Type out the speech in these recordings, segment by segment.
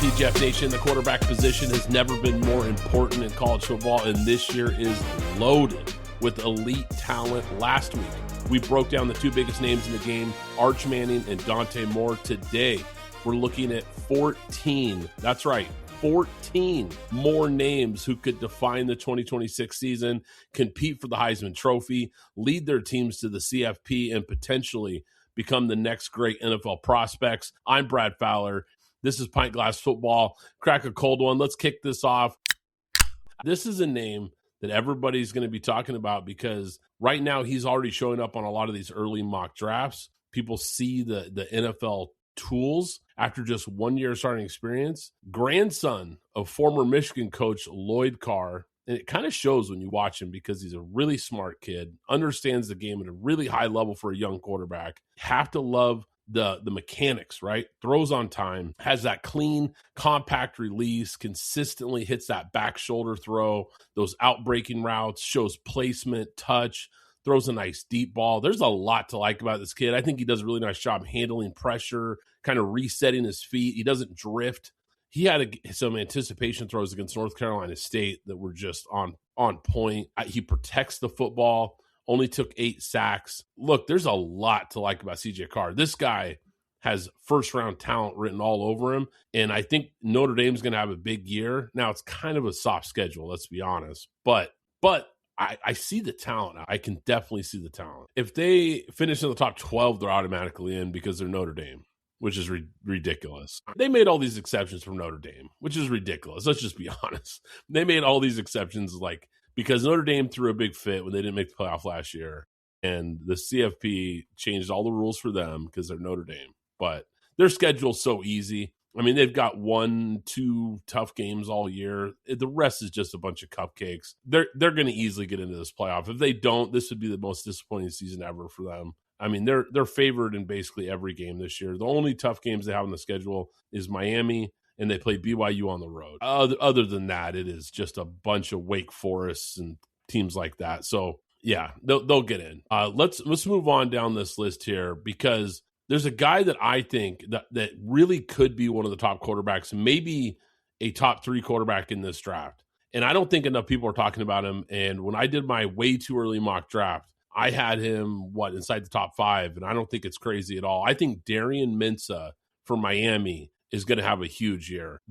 TGF Nation, the quarterback position has never been more important in college football, and this year is loaded with elite talent. Last week, we broke down the two biggest names in the game, Arch Manning and Dante Moore. Today, we're looking at 14, that's right, 14 more names who could define the 2026 season, compete for the Heisman Trophy, lead their teams to the CFP, and potentially become the next great NFL prospects. I'm Brad Fowler. This is Pint Glass Football. Crack a cold one. Let's kick this off. This is a name that everybody's going to be talking about because right now he's already showing up on a lot of these early mock drafts. People see the NFL tools after just 1 year starting experience. Grandson of former Michigan coach Lloyd Carr. And it kind of shows when you watch him because he's a really smart kid, understands the game at a really high level for a young quarterback. Have to love the mechanics, right? Throws on time, has that clean, compact release, consistently hits that back shoulder throw, those out-breaking routes, shows placement, touch, throws a nice deep ball. There's a lot to like about this kid. I think he does a really nice job handling pressure, kind of resetting his feet. He doesn't drift. He had some anticipation throws against North Carolina State that were just on point. He protects the football. Only took 8 sacks. Look, there's a lot to like about CJ Carr. This guy has first-round talent written all over him, and I think Notre Dame's going to have a big year. Now, it's kind of a soft schedule, let's be honest, but I see the talent. I can definitely see the talent. If they finish in the top 12, they're automatically in because they're Notre Dame, which is ridiculous. They made all these exceptions from Notre Dame, which is ridiculous. Let's just be honest. They made all these exceptions because Notre Dame threw a big fit when they didn't make the playoff last year, and the CFP changed all the rules for them because they're Notre Dame. But their schedule's so easy. I mean, they've got 1-2 tough games all year. The rest is just a bunch of cupcakes. They're going to easily get into this playoff. If they don't, this would be the most disappointing season ever for them. I mean, they're favored in basically every game this year. The only tough games they have on the schedule is Miami, and they play BYU on the road. Other than that, it is just a bunch of Wake Forests and teams like that. So, yeah, they'll get in. Let's move on down this list here because there's a guy that I think that really could be one of the top quarterbacks, maybe a top 3 quarterback in this draft. And I don't think enough people are talking about him. And when I did my way too early mock draft, I had him, inside the top 5, and I don't think it's crazy at all. I think Darian Mensah for Miami is going to have a huge year.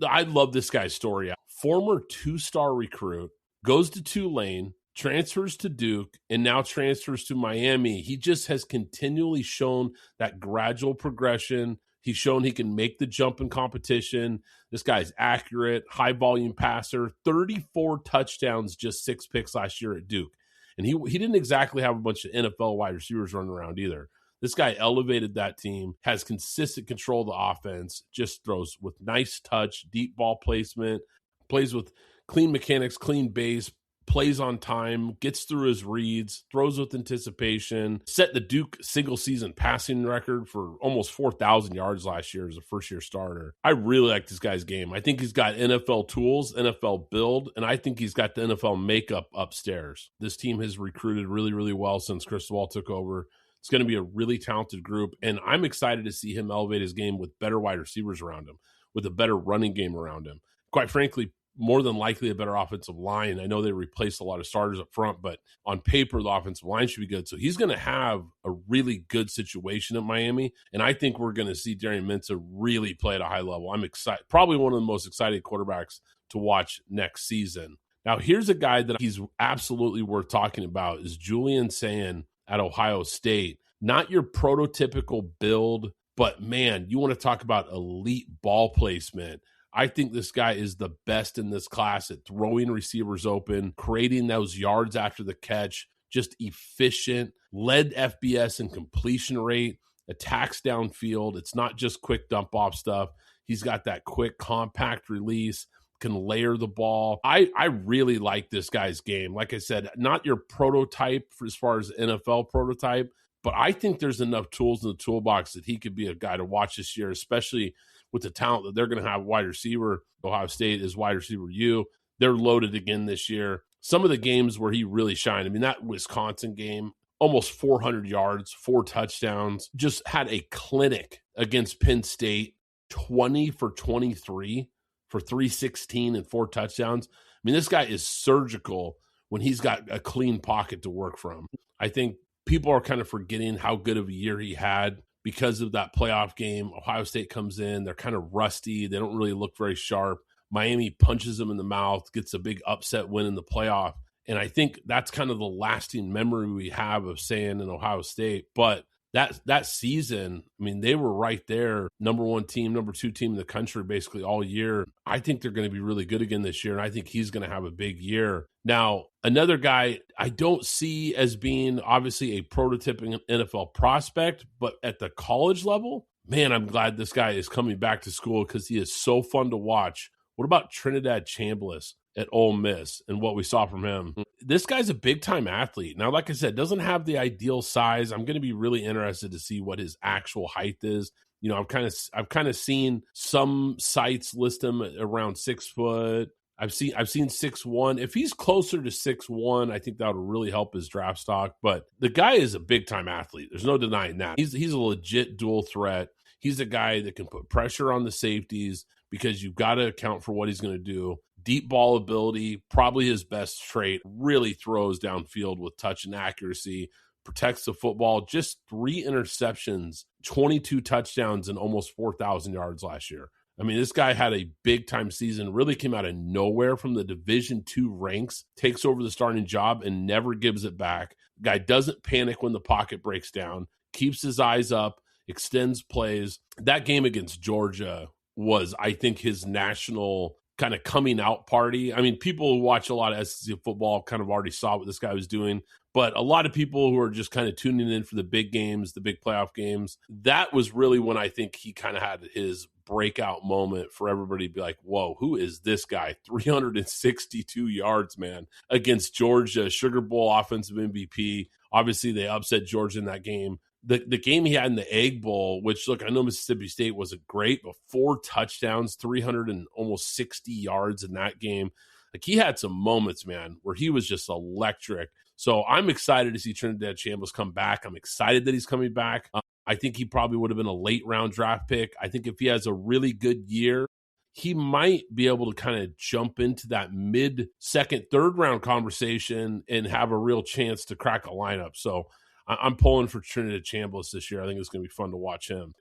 I love this guy's story. Former 2-star recruit, goes to Tulane, transfers to Duke, and now transfers to Miami. He just has continually shown that gradual progression. He's shown he can make the jump in competition. This guy's accurate, high-volume passer, 34 touchdowns, just 6 picks last year at Duke. And he didn't exactly have a bunch of NFL wide receivers running around either. This guy elevated that team, has consistent control of the offense, just throws with nice touch, deep ball placement, plays with clean mechanics, clean base, plays on time, gets through his reads, throws with anticipation, set the Duke single-season passing record for almost 4,000 yards last year as a first-year starter. I really like this guy's game. I think he's got NFL tools, NFL build, and I think he's got the NFL makeup upstairs. This team has recruited really, really well since Cristobal took over. It's going to be a really talented group, and I'm excited to see him elevate his game with better wide receivers around him, with a better running game around him. Quite frankly, more than likely a better offensive line. I know they replaced a lot of starters up front, but on paper, the offensive line should be good. So he's going to have a really good situation at Miami, and I think we're going to see Darian Mensah really play at a high level. I'm excited. Probably one of the most exciting quarterbacks to watch next season. Now, here's a guy that he's absolutely worth talking about is Julian Sayin at Ohio State. Not your prototypical build, but man, you want to talk about elite ball placement. I think this guy is the best in this class at throwing receivers open, creating those yards after the catch, just efficient, led FBS in completion rate, attacks downfield. It's not just quick dump off stuff. He's got that quick compact release, can layer the ball. I really like this guy's game. Like I said, not your prototype as far as NFL prototype, but I think there's enough tools in the toolbox that he could be a guy to watch this year, especially with the talent that they're going to have. Wide receiver, Ohio State is wide receiver U. They're loaded again this year. Some of the games where he really shined, I mean, that Wisconsin game, almost 400 yards, 4 touchdowns, just had a clinic against Penn State. 20 for 23 for 316 and 4 touchdowns. I mean, this guy is surgical when he's got a clean pocket to work from. I think people are kind of forgetting how good of a year he had because of that playoff game. Ohio State comes in, they're kind of rusty. They don't really look very sharp. Miami punches them in the mouth, gets a big upset win in the playoff. And I think that's kind of the lasting memory we have of Sayin and Ohio State. But that season, I mean, they were right there, number 1 team, number 2 team in the country basically all year. I think they're going to be really good again this year, and I think he's going to have a big year. Now, another guy I don't see as being obviously a prototypical NFL prospect, but at the college level, man, I'm glad this guy is coming back to school because he is so fun to watch. What about Trinidad Chambliss at Ole Miss and what we saw from him? This guy's a big-time athlete. Now, like I said, doesn't have the ideal size. I'm going to be really interested to see what his actual height is. You know, I've kind of seen some sites list him around 6 foot. I've seen 6'1". If he's closer to 6'1", I think that would really help his draft stock. But the guy is a big-time athlete. There's no denying that. He's a legit dual threat. He's a guy that can put pressure on the safeties because you've got to account for what he's going to do. Deep ball ability, probably his best trait, really throws downfield with touch and accuracy, protects the football. Just 3 interceptions, 22 touchdowns, and almost 4,000 yards last year. I mean, this guy had a big-time season, really came out of nowhere from the Division II ranks, takes over the starting job, and never gives it back. Guy doesn't panic when the pocket breaks down, keeps his eyes up, extends plays. That game against Georgia was, I think, his national kind of coming out party. I mean, people who watch a lot of SEC football kind of already saw what this guy was doing, but a lot of people who are just kind of tuning in for the big games, the big playoff games, that was really when I think he kind of had his breakout moment for everybody to be like, whoa, who is this guy? 362 yards, man, against Georgia, Sugar Bowl offensive MVP. Obviously, they upset Georgia in that game. The game he had in the Egg Bowl, which, look, I know Mississippi State wasn't great, but 4 touchdowns, 300 and almost 60 yards in that game. Like, he had some moments, man, where he was just electric. So I'm excited to see Trinidad Chambliss come back. I'm excited that he's coming back. I think he probably would have been a late-round draft pick. I think if he has a really good year, he might be able to kind of jump into that mid-second, third-round conversation and have a real chance to crack a lineup. So I'm pulling for Trinidad Chambliss this year. I think it's going to be fun to watch him.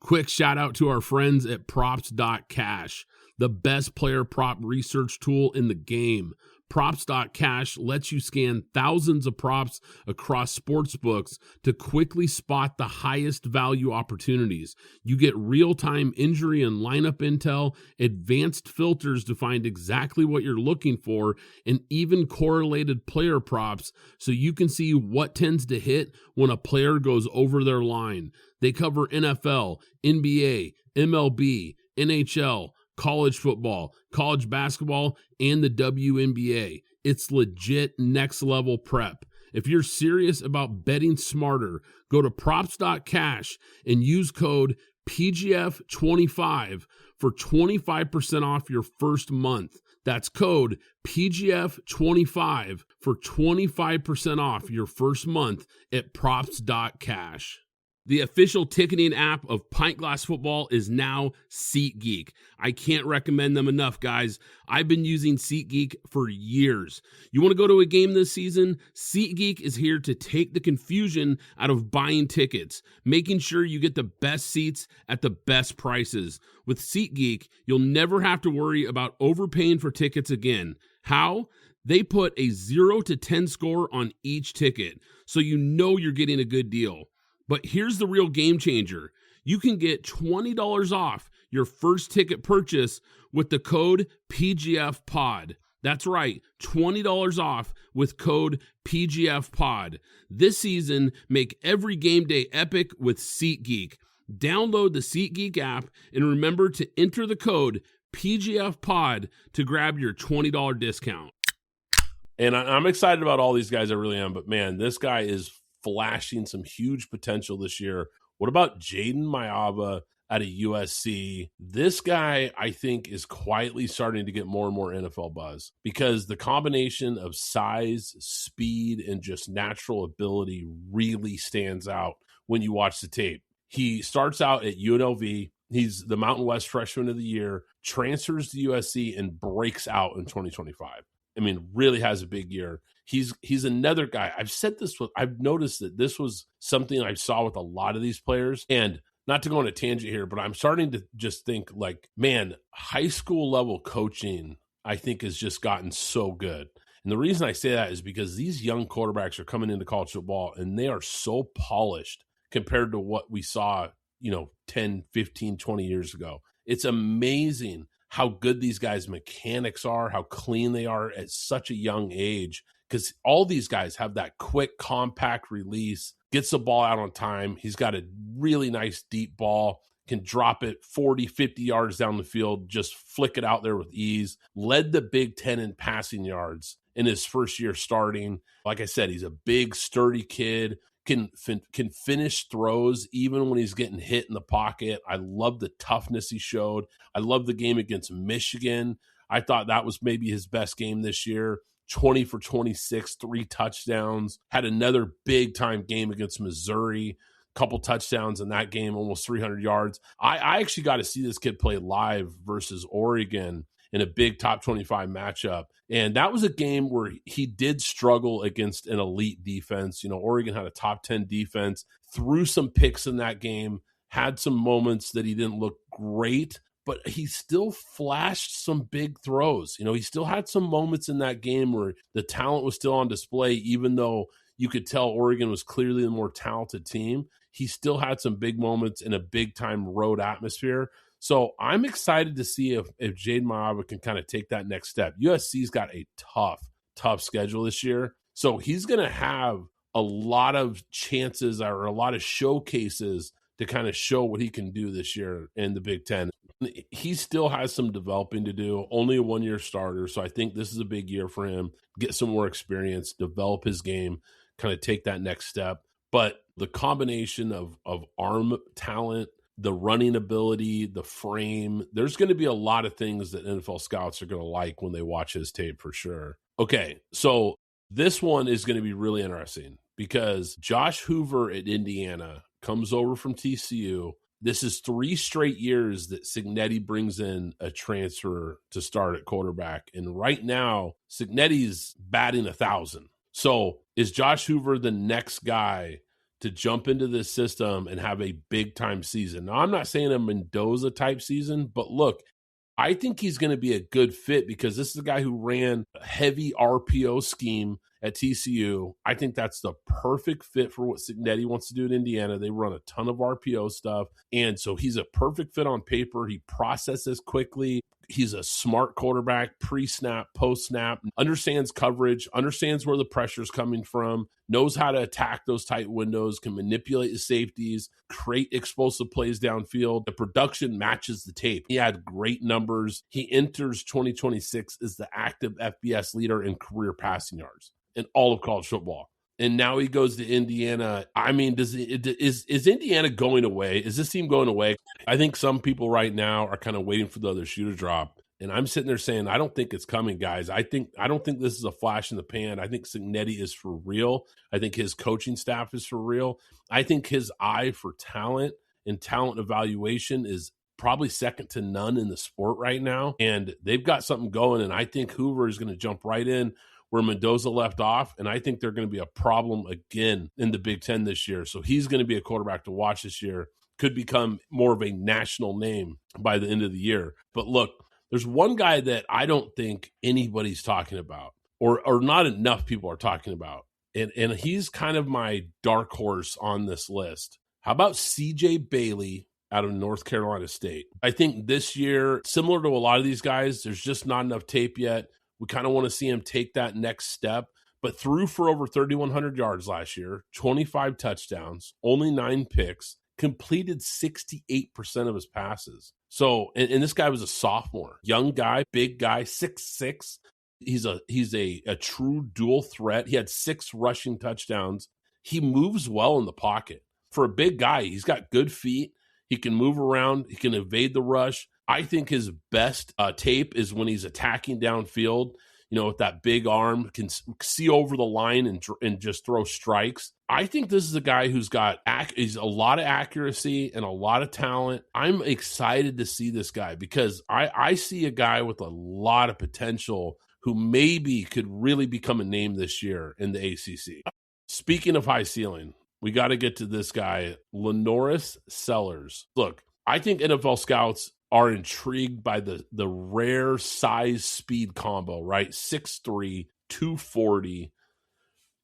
Quick shout out to our friends at props.cash, the best player prop research tool in the game. Props.cash lets you scan thousands of props across sports books to quickly spot the highest value opportunities. You get real-time injury and lineup intel, advanced filters to find exactly what you're looking for, and even correlated player props so you can see what tends to hit when a player goes over their line. They cover NFL, NBA, MLB, NHL, college football, college basketball, and the WNBA. It's legit next level prep. If you're serious about betting smarter, go to props.cash and use code PGF25 for 25% off your first month. That's code PGF25 for 25% off your first month at props.cash. The official ticketing app of Pint Glass Football is now SeatGeek. I can't recommend them enough, guys. I've been using SeatGeek for years. You want to go to a game this season? SeatGeek is here to take the confusion out of buying tickets, making sure you get the best seats at the best prices. With SeatGeek, you'll never have to worry about overpaying for tickets again. How? They put a 0 to 10 score on each ticket, so you know you're getting a good deal. But here's the real game changer. You can get $20 off your first ticket purchase with the code PGFPOD. That's right, $20 off with code PGFPOD. This season, make every game day epic with SeatGeek. Download the SeatGeek app and remember to enter the code PGFPOD to grab your $20 discount. And I'm excited about all these guys, I really am. But, man, this guy is flashing some huge potential this year. What about Iamaleava out of USC? This guy, I think, is quietly starting to get more and more NFL buzz because the combination of size, speed, and just natural ability really stands out when you watch the tape. He starts out at UNLV. He's the Mountain West Freshman of the Year, transfers to USC, and breaks out in 2025. I mean, really has a big year. He's another guy. I've noticed that this was something I saw with a lot of these players. And not to go on a tangent here, but I'm starting to just think like, man, high school level coaching, I think, has just gotten so good. And the reason I say that is because these young quarterbacks are coming into college football and they are so polished compared to what we saw, 10, 15, 20 years ago. It's amazing how good these guys' mechanics are, how clean they are at such a young age, because all these guys have that quick, compact release, gets the ball out on time. He's got a really nice deep ball, can drop it 40, 50 yards down the field, just flick it out there with ease. Led the Big Ten in passing yards in his first year starting. Like I said, he's a big, sturdy kid, can finish throws even when he's getting hit in the pocket. I love the toughness he showed. I love the game against Michigan. I thought that was maybe his best game this year. 20 for 26, 3 touchdowns. Had another big-time game against Missouri. Couple touchdowns in that game, almost 300 yards. I actually got to see this kid play live versus Oregon in a big top 25 matchup. And that was a game where he did struggle against an elite defense. Oregon had a top 10 defense, threw some picks in that game, had some moments that he didn't look great, but he still flashed some big throws. He still had some moments in that game where the talent was still on display, even though you could tell Oregon was clearly the more talented team. He still had some big moments in a big-time road atmosphere. So I'm excited to see if Jaden Iamaleava can kind of take that next step. USC's got a tough schedule this year. So he's going to have a lot of chances or a lot of showcases to kind of show what he can do this year in the Big Ten. He still has some developing to do, only a one-year starter. So I think this is a big year for him. Get some more experience, develop his game, kind of take that next step. But the combination of arm talent, the running ability, the frame, there's going to be a lot of things that NFL scouts are going to like when they watch his tape for sure. Okay, so this one is going to be really interesting because Josh Hoover at Indiana comes over from TCU. This is 3 straight years that Cignetti brings in a transfer to start at quarterback. And right now, Cignetti's batting 1,000. So is Josh Hoover the next guy to jump into this system and have a big-time season? Now, I'm not saying a Mendoza-type season, but look, I think he's going to be a good fit because this is a guy who ran a heavy RPO scheme at TCU. I think that's the perfect fit for what Cignetti wants to do in Indiana. They run a ton of RPO stuff, and so he's a perfect fit on paper. He processes quickly. He's a smart quarterback, pre-snap, post-snap, understands coverage, understands where the pressure's coming from, knows how to attack those tight windows, can manipulate the safeties, create explosive plays downfield. The production matches the tape. He had great numbers. He enters 2026 as the active FBS leader in career passing yards in all of college football. And now he goes to Indiana. I mean, is Indiana going away? Is this team going away? I think some people right now are kind of waiting for the other shoe to drop. And I'm sitting there saying, I don't think it's coming, guys. I don't think this is a flash in the pan. I think Cignetti is for real. I think his coaching staff is for real. I think his eye for talent and talent evaluation is probably second to none in the sport right now. And they've got something going. And I think Hoover is going to jump right in where Mendoza left off, and I think they're going to be a problem again in the Big Ten this year. So he's going to be a quarterback to watch this year. Could become more of a national name by the end of the year. But look, there's one guy that I don't think anybody's talking about, or not enough people are talking about, and he's kind of my dark horse on this list. How about CJ Bailey out of North Carolina State? I think this year, similar to a lot of these guys, there's just not enough tape yet. We kind of want to see him take that next step, but threw for over 3,100 yards last year, 25 touchdowns, only 9 picks, completed 68% of his passes. So, and this guy was a sophomore, young guy, big guy, 6'6". He's a true dual threat. He had 6 rushing touchdowns. He moves well in the pocket. For a big guy, he's got good feet. He can move around. He can evade the rush. I think his best tape is when he's attacking downfield. with that big arm, can see over the line and just throw strikes. I think this is a guy who's got a lot of accuracy and a lot of talent. I'm excited to see this guy because I see a guy with a lot of potential who maybe could really become a name this year in the ACC. Speaking of high ceiling, we got to get to this guy, LaNorris Sellers. Look, I think NFL scouts are intrigued by the rare size speed combo, right? 6'3", 240,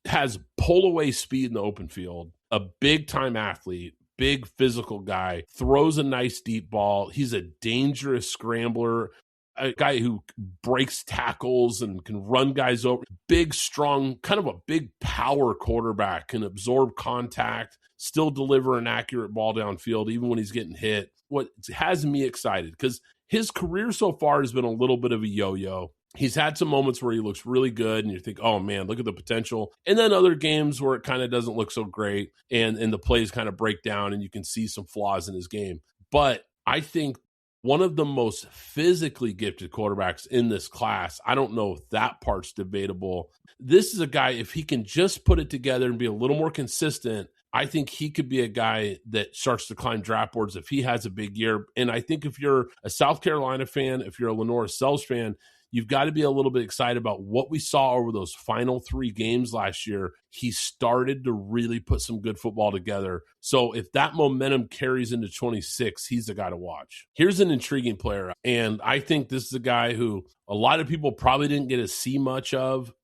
has pull away speed in the open field, a big time athlete, big physical guy, throws a nice deep ball. He's a dangerous scrambler, a guy who breaks tackles and can run guys over. Big, strong, kind of a big power quarterback, can absorb contact, still deliver an accurate ball downfield, even when he's getting hit. What has me excited, because his career so far has been a little bit of a yo-yo. He's had some moments where he looks really good and you think, oh man, look at the potential. And then other games where it kind of doesn't look so great and the plays kind of break down and you can see some flaws in his game. But I think one of the most physically gifted quarterbacks in this class, I don't know if that part's debatable. This is a guy, if he can just put it together and be a little more consistent, I think he could be a guy that starts to climb draft boards if he has a big year. And I think if you're a South Carolina fan, if you're a LaNorris Sellers fan, you've got to be a little bit excited about what we saw over those final 3 games last year. He started to really put some good football together. So if that momentum carries into 26, he's a guy to watch. Here's an intriguing player. And I think this is a guy who a lot of people probably didn't get to see much of,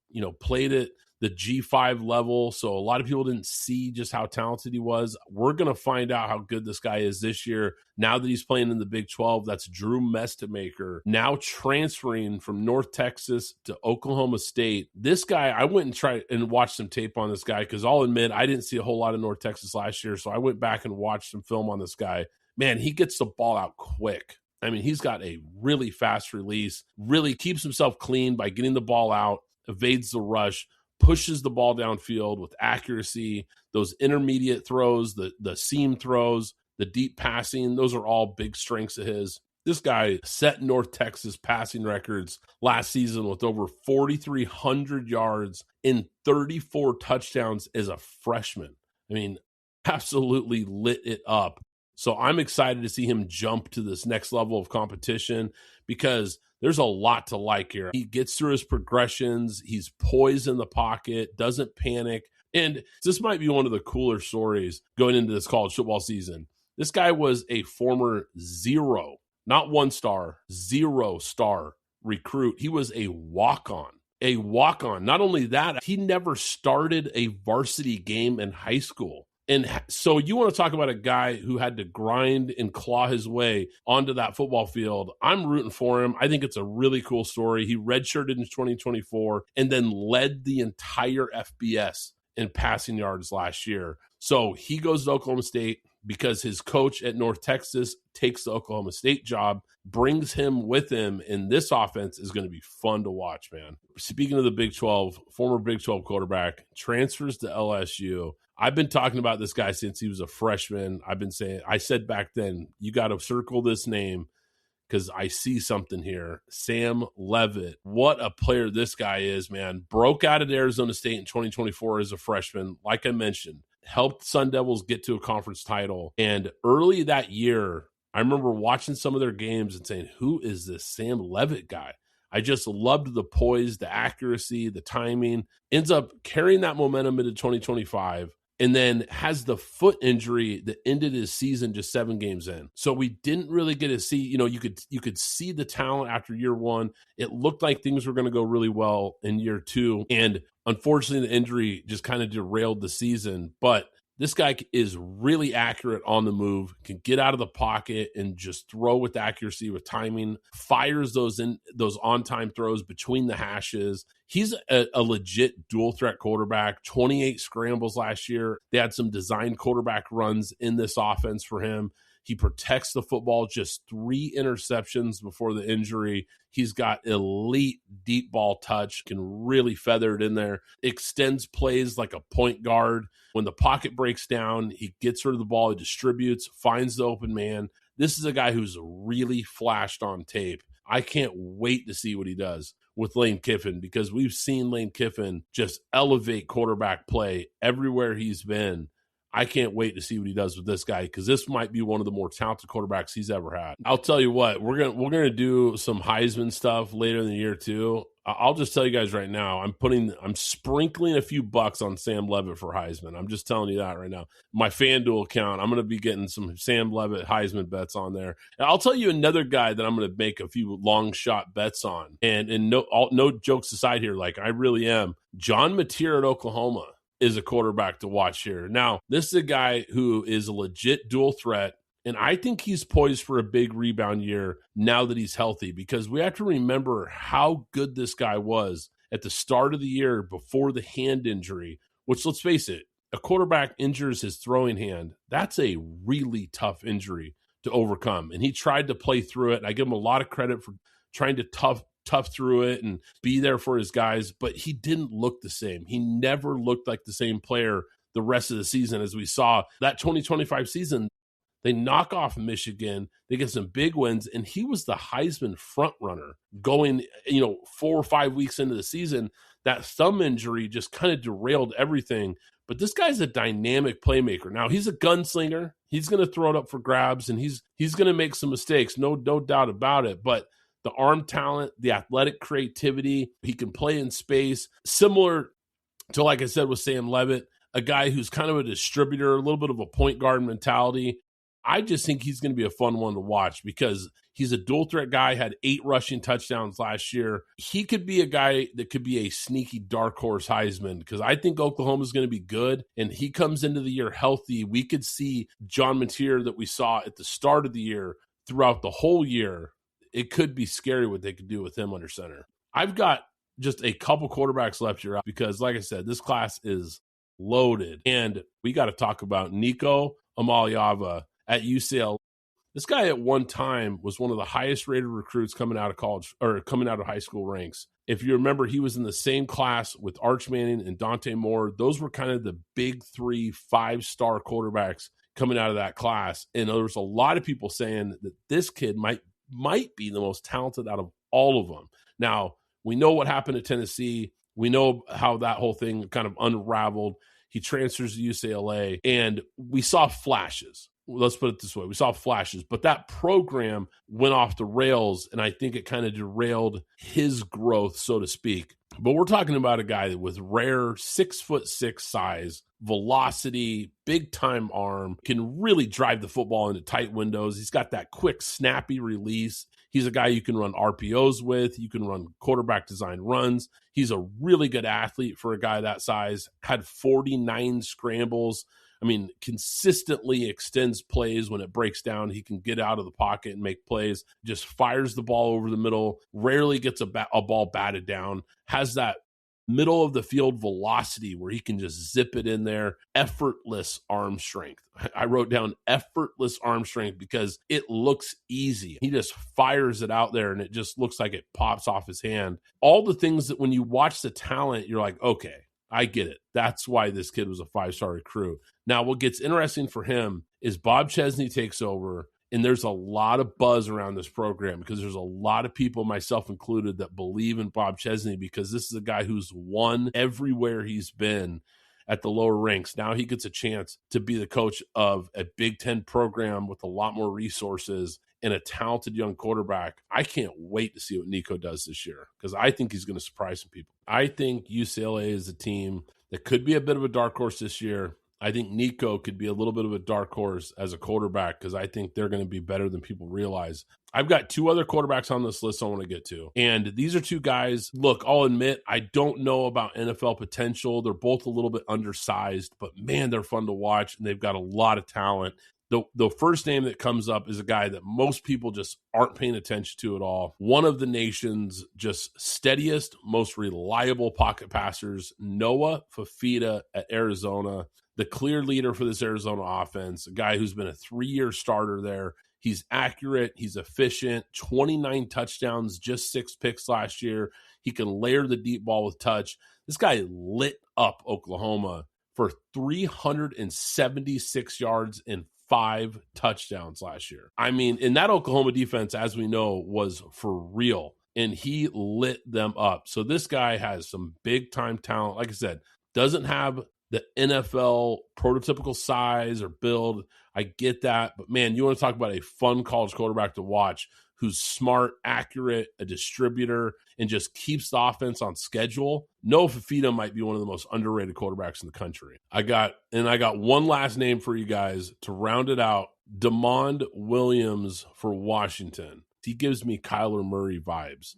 played at the G5 level. So a lot of people didn't see just how talented he was. We're going to find out how good this guy is this year. Now that he's playing in the Big 12, that's Drew Mestemaker, now transferring from North Texas to Oklahoma State. This guy, I went and tried and watched some tape on this guy because I'll admit I didn't see a whole lot of North Texas last year. So I went back and watched some film on this guy. Man, he gets the ball out quick. I mean, he's got a really fast release, really keeps himself clean by getting the ball out, evades the rush, pushes the ball downfield with accuracy. Those intermediate throws, the seam throws, the deep passing, those are all big strengths of his. This guy set North Texas passing records last season with over 4,300 yards and 34 touchdowns as a freshman. I mean, absolutely lit it up. So I'm excited to see him jump to this next level of competition because there's a lot to like here. He gets through his progressions. He's poised in the pocket, doesn't panic. And this might be one of the cooler stories going into this college football season. This guy was a former 0, not 1-star, 0-star recruit. He was a walk-on. Not only that, he never started a varsity game in high school. And so you want to talk about a guy who had to grind and claw his way onto that football field. I'm rooting for him. I think it's a really cool story. He redshirted in 2024 and then led the entire FBS in passing yards last year. So he goes to Oklahoma State because his coach at North Texas takes the Oklahoma State job, brings him with him, and this offense is going to be fun to watch, man. Speaking of the Big 12, former Big 12 quarterback, transfers to LSU. I've been talking about this guy since he was a freshman. I said back then, you got to circle this name because I see something here. Sam Leavitt. What a player this guy is, man. Broke out at Arizona State in 2024 as a freshman. Like I mentioned, helped Sun Devils get to a conference title. And early that year, I remember watching some of their games and saying, who is this Sam Leavitt guy? I just loved the poise, the accuracy, the timing. Ends up carrying that momentum into 2025. And then has the foot injury that ended his season just 7 games in. So we didn't really get to see, you could see the talent after year 1. It looked like things were going to go really well in year 2. And unfortunately, the injury just kind of derailed the season. But this guy is really accurate on the move, can get out of the pocket and just throw with accuracy, with timing, fires those on-time throws between the hashes. He's a legit dual-threat quarterback, 28 scrambles last year. They had some design quarterback runs in this offense for him. He protects the football, just 3 interceptions before the injury. He's got elite deep ball touch, can really feather it in there, extends plays like a point guard. When the pocket breaks down, he gets rid of the ball, he distributes, finds the open man. This is a guy who's really flashed on tape. I can't wait to see what he does. with Lane Kiffin, because we've seen Lane Kiffin just elevate quarterback play everywhere he's been. I can't wait to see what he does with this guy, because this might be one of the more talented quarterbacks he's ever had. I'll tell you what, we're gonna do some Heisman stuff later in the year too. I'll just tell you guys right now, I'm sprinkling a few bucks on Sam Levitt for Heisman. I'm just telling you that right now. My FanDuel account, I'm going to be getting some Sam Levitt Heisman bets on there. And I'll tell you another guy that I'm going to make a few long shot bets on. And no jokes aside here, like I really am. John Mateer at Oklahoma is a quarterback to watch here. Now, this is a guy who is a legit dual threat. And I think he's poised for a big rebound year now that he's healthy, because we have to remember how good this guy was at the start of the year before the hand injury, which, let's face it, a quarterback injures his throwing hand. That's a really tough injury to overcome. And he tried to play through it. And I give him a lot of credit for trying to tough through it and be there for his guys, but he didn't look the same. He never looked like the same player the rest of the season. As we saw that 2025 season, they knock off Michigan. They get some big wins, and he was the Heisman front runner going, 4 or 5 weeks into the season. That thumb injury just kind of derailed everything. But this guy's a dynamic playmaker. Now, he's a gunslinger. He's going to throw it up for grabs, and he's going to make some mistakes, no doubt about it. But the arm talent, the athletic creativity, he can play in space, similar to, like I said, with Sam Levitt, a guy who's kind of a distributor, a little bit of a point guard mentality. I just think he's going to be a fun one to watch, because he's a dual threat guy, had 8 rushing touchdowns last year. He could be a guy that could be a sneaky dark horse Heisman, because I think Oklahoma is going to be good, and he comes into the year healthy. We could see John Mateer that we saw at the start of the year throughout the whole year. It could be scary what they could do with him under center. I've got just a couple quarterbacks left here, because like I said, this class is loaded, and we got to talk about Nico Iamaleava at UCLA. This guy at one time was one of the highest rated recruits coming out of college, or coming out of high school ranks. If you remember, he was in the same class with Manning and Dante Moore. Those were kind of the big 3 5-star quarterbacks coming out of that class. And there was a lot of people saying that this kid might be the most talented out of all of them. Now, we know what happened at Tennessee. We know how that whole thing kind of unraveled. He transfers to UCLA, and we saw flashes. Let's put it this way. We saw flashes, but that program went off the rails, and I think it kind of derailed his growth, so to speak. But we're talking about a guy with rare 6'6" size, velocity, big time arm, can really drive the football into tight windows. He's got that quick, snappy release. He's a guy you can run RPOs with. You can run quarterback design runs. He's a really good athlete for a guy that size. Had 49 scrambles. I mean, consistently extends plays when it breaks down. He can get out of the pocket and make plays, just fires the ball over the middle, rarely gets a ball batted down, has that middle of the field velocity where he can just zip it in there. Effortless arm strength. I wrote down effortless arm strength because it looks easy. He just fires it out there and it just looks like it pops off his hand. All the things that when you watch the talent, you're like, okay, I get it. That's why this kid was a 5-star recruit. Now, what gets interesting for him is Bob Chesney takes over, and there's a lot of buzz around this program because there's a lot of people, myself included, that believe in Bob Chesney because this is a guy who's won everywhere he's been at the lower ranks. Now he gets a chance to be the coach of a Big Ten program with a lot more resources and a talented young quarterback. I can't wait to see what Nico does this year because I think he's going to surprise some people. I think UCLA is a team that could be a bit of a dark horse this year. I think Nico could be a little bit of a dark horse as a quarterback because I think they're going to be better than people realize. I've got 2 other quarterbacks on this list I want to get to. And these are 2 guys. Look, I'll admit, I don't know about NFL potential. They're both a little bit undersized, but man, they're fun to watch and they've got a lot of talent. The first name that comes up is a guy that most people just aren't paying attention to at all. One of the nation's just steadiest, most reliable pocket passers, Noah Fafita at Arizona, the clear leader for this Arizona offense, a guy who's been a 3-year starter there. He's accurate. He's efficient. 29 touchdowns, just 6 picks last year. He can layer the deep ball with touch. This guy lit up Oklahoma for 376 yards and 5 touchdowns last year. I mean, and that Oklahoma defense, as we know, was for real. and he lit them up. So this guy has some big-time talent. Like I said, doesn't have the NFL prototypical size or build. I get that. But, man, you want to talk about a fun college quarterback to watch who's smart, accurate, a distributor, and just keeps the offense on schedule. Noah Fifita might be one of the most underrated quarterbacks in the country. I got one last name for you guys to round it out. DeMond Williams for Washington. He gives me Kyler Murray vibes.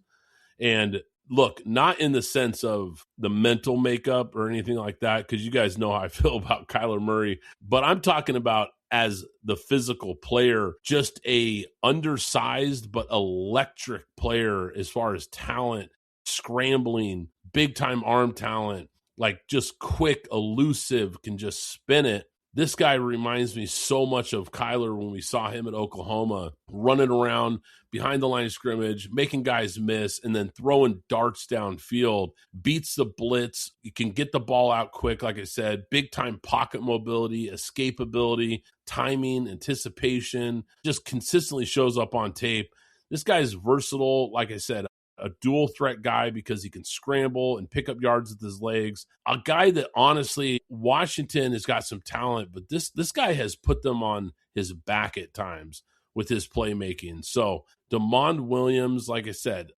And look, not in the sense of the mental makeup or anything like that, because you guys know how I feel about Kyler Murray, but I'm talking about as the physical player, just a undersized but electric player as far as talent, scrambling, big time arm talent, like just quick, elusive, can just spin it. This guy reminds me so much of Kyler when we saw him at Oklahoma, running around behind the line of scrimmage, making guys miss, and then throwing darts downfield, beats the blitz. You can get the ball out quick, like I said, big-time pocket mobility, escapability, timing, anticipation, just consistently shows up on tape. This guy's versatile, like I said, a dual threat guy because he can scramble and pick up yards with his legs. A guy that honestly, Washington has got some talent, but this guy has put them on his back at times with his playmaking. So DeMond Williams, like I said,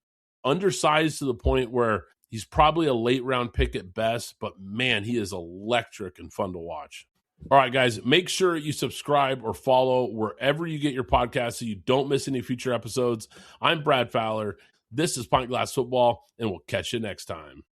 undersized to the point where he's probably a late round pick at best, but man, he is electric and fun to watch. All right, guys, make sure you subscribe or follow wherever you get your podcasts so you don't miss any future episodes. I'm Brad Fowler. This is Pint Glass Football, and we'll catch you next time.